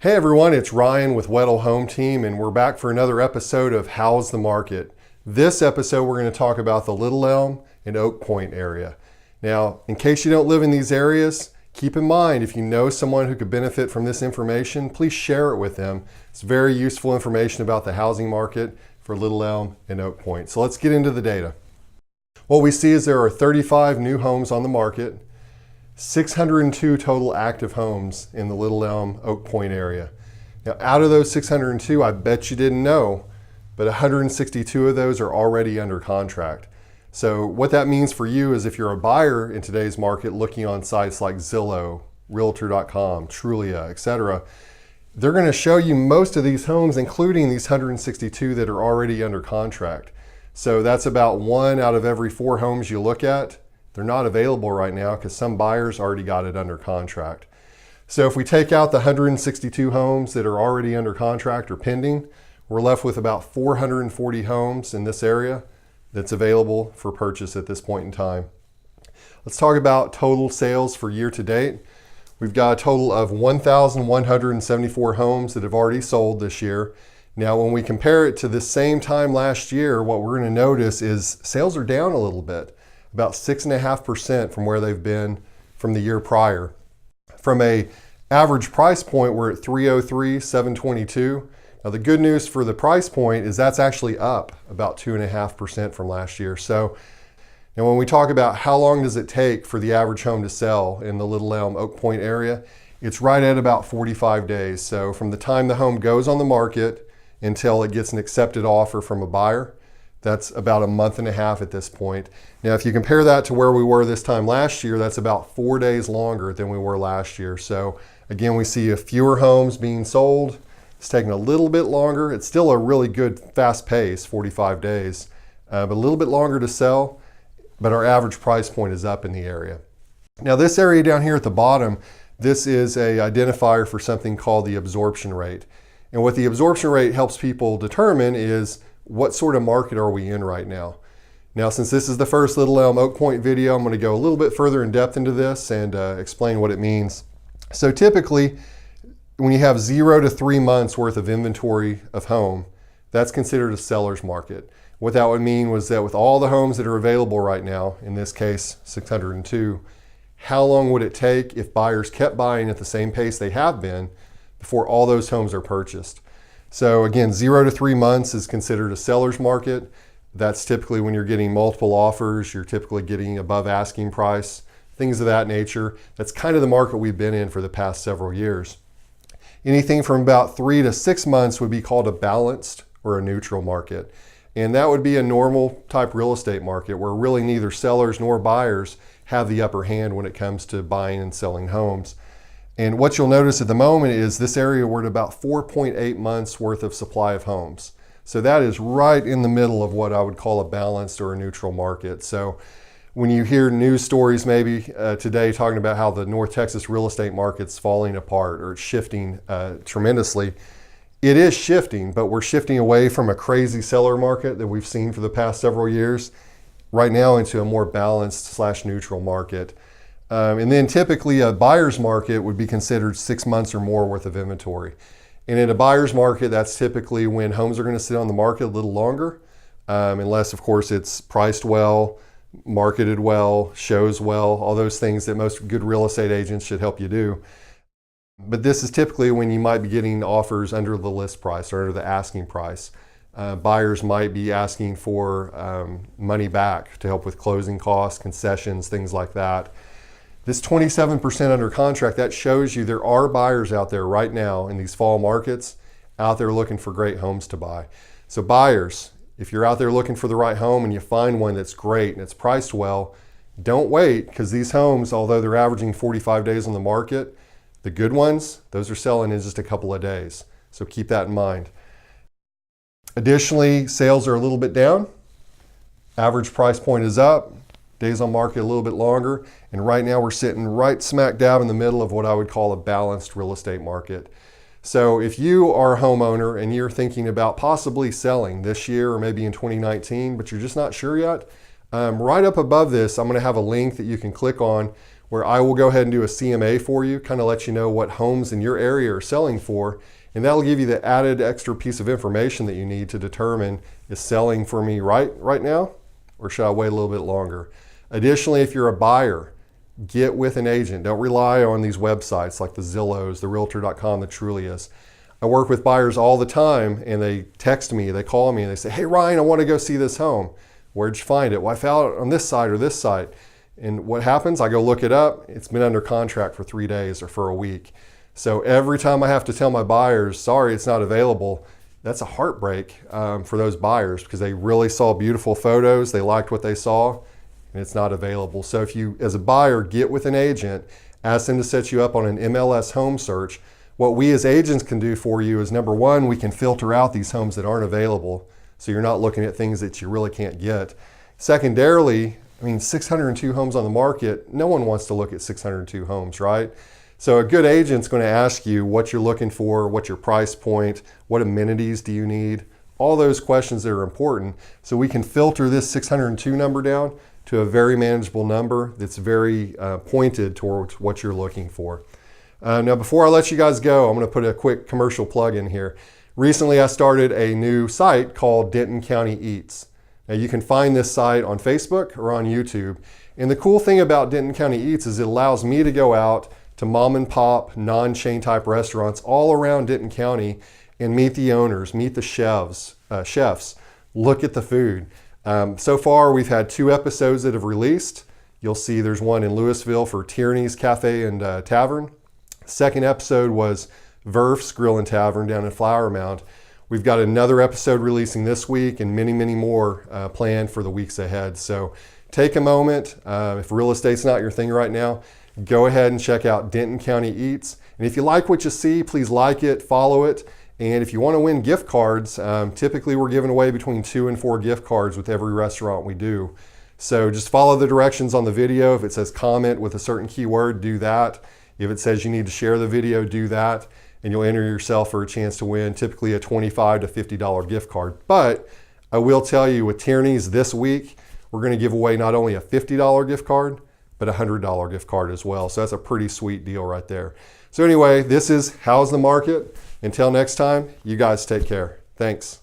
Hey everyone, it's Ryan with Weddle Home Team, and we're back for another episode of How's the Market. This episode we're going to talk about the Little Elm and Oak Point area. Now, in case you don't live in these areas, keep in mind if you know someone who could benefit from this information, please share it with them. It's very useful information about the housing market for Little Elm and Oak Point. So let's get into the data. What we see is there are 35 new homes on the market, 602 total active homes in the Little Elm, Oak Point area. Now, out of those 602, I bet you didn't know, but 162 of those are already under contract. So what that means for you is if you're a buyer in today's market looking on sites like Zillow, Realtor.com, Trulia, etc., they're going to show you most of these homes, including these 162 that are already under contract. So that's about 1 out of every 4 homes you look at. They're not available right now because some buyers already got it under contract. So if we take out the 162 homes that are already under contract or pending, we're left with about 440 homes in this area that's available for purchase at this point in time. Let's talk about total sales for year to date. We've got a total of 1,174 homes that have already sold this year. Now, when we compare it to the same time last year, what we're going to notice is sales are down a little bit, about 6.5% from where they've been from the year prior. From a average price point, we're at $303,722. Now the good news for the price point is that's actually up about 2.5% from last year. So now when we talk about how long does it take for the average home to sell in the Little Elm Oak Point area, it's right at about 45 days. So from the time the home goes on the market until it gets an accepted offer from a buyer, that's about a month and a half at this point. Now, if you compare that to where we were this time last year, that's about 4 days longer than we were last year. So again, we see fewer homes being sold. It's taking a little bit longer. It's still a really good fast pace, 45 days, but a little bit longer to sell, but our average price point is up in the area. Now this area down here at the bottom, this is a identifier for something called the absorption rate. And what the absorption rate helps people determine is what sort of market are we in right now? Now, since this is the first Little Elm Oak Point video, I'm going to go a little bit further in depth into this and explain what it means. So typically, when you have 0 to 3 months worth of inventory of home, that's considered a seller's market. What that would mean was that with all the homes that are available right now, in this case 602, how long would it take if buyers kept buying at the same pace they have been before all those homes are purchased? So again, 0 to 3 months is considered a seller's market. That's typically when you're getting multiple offers, you're typically getting above asking price, things of that nature. That's kind of the market we've been in for the past several years. Anything from about 3 to 6 months would be called a balanced or a neutral market. And that would be a normal type real estate market where really neither sellers nor buyers have the upper hand when it comes to buying and selling homes. And what you'll notice at the moment is this area we're at about 4.8 months worth of supply of homes. So that is right in the middle of what I would call a balanced or a neutral market. So when you hear news stories maybe today talking about how the North Texas real estate market's falling apart or it's shifting tremendously, it is shifting, but we're shifting away from a crazy seller market that we've seen for the past several years right now into a more balanced / neutral market. And then typically a buyer's market would be considered 6 months or more worth of inventory. And in a buyer's market, that's typically when homes are going to sit on the market a little longer, unless of course it's priced well, marketed well, shows well, all those things that most good real estate agents should help you do. But this is typically when you might be getting offers under the list price or under the asking price. Buyers might be asking for money back to help with closing costs, concessions, things like that. This 27% under contract, that shows you there are buyers out there right now in these fall markets out there looking for great homes to buy. So buyers, if you're out there looking for the right home and you find one that's great and it's priced well, don't wait, because these homes, although they're averaging 45 days on the market, the good ones, those are selling in just a couple of days. So keep that in mind. Additionally, sales are a little bit down. Average price point is up. Days on market a little bit longer. And right now we're sitting right smack dab in the middle of what I would call a balanced real estate market. So if you are a homeowner and you're thinking about possibly selling this year or maybe in 2019, but you're just not sure yet, right up above this, I'm going to have a link that you can click on where I will go ahead and do a CMA for you, kind of let you know what homes in your area are selling for, and that'll give you the added extra piece of information that you need to determine is selling for me right now, or should I wait a little bit longer. Additionally, if you're a buyer, get with an agent. Don't rely on these websites like the Zillows, the Realtor.com, the Trulius. I work with buyers all the time, and they text me, they call me, and they say, hey Ryan, I want to go see this home. Where'd you find it? Well, I found it on this site or this site. And what happens? I go look it up. It's been under contract for 3 days or for a week. So every time I have to tell my buyers, sorry, it's not available, that's a heartbreak for those buyers, because they really saw beautiful photos, they liked what they saw, and it's not available. So if you, as a buyer, get with an agent, ask them to set you up on an MLS home search. What we as agents can do for you is, number one, we can filter out these homes that aren't available, so you're not looking at things that you really can't get. Secondarily, 602 homes on the market, no one wants to look at 602 homes, right? So a good agent's going to ask you what you're looking for, what's your price point, what amenities do you need, all those questions that are important, so we can filter this 602 number down to a very manageable number that's very pointed towards what you're looking for. Now, before I let you guys go, I'm going to put a quick commercial plug in here. Recently, I started a new site called Denton County Eats. Now, you can find this site on Facebook or on YouTube. And the cool thing about Denton County Eats is it allows me to go out to mom and pop, non-chain type restaurants all around Denton County and meet the owners, meet the chefs, look at the food. So far, we've had 2 episodes that have released. You'll see there's one in Louisville for Tierney's Cafe and Tavern. Second episode was Verf's Grill and Tavern down in Flower Mound. We've got another episode releasing this week and many, many more planned for the weeks ahead. So take a moment. If real estate's not your thing right now, go ahead and check out Denton County Eats. And if you like what you see, please like it, follow it. And if you want to win gift cards, typically we're giving away between 2 and 4 gift cards with every restaurant we do. So just follow the directions on the video. If it says comment with a certain keyword, do that. If it says you need to share the video, do that. And you'll enter yourself for a chance to win typically a $25 to $50 gift card. But I will tell you, with Tierney's this week, we're going to give away not only a $50 gift card, but a $100 gift card as well. So that's a pretty sweet deal right there. So anyway, this is How's the Market. Until next time, you guys take care. Thanks.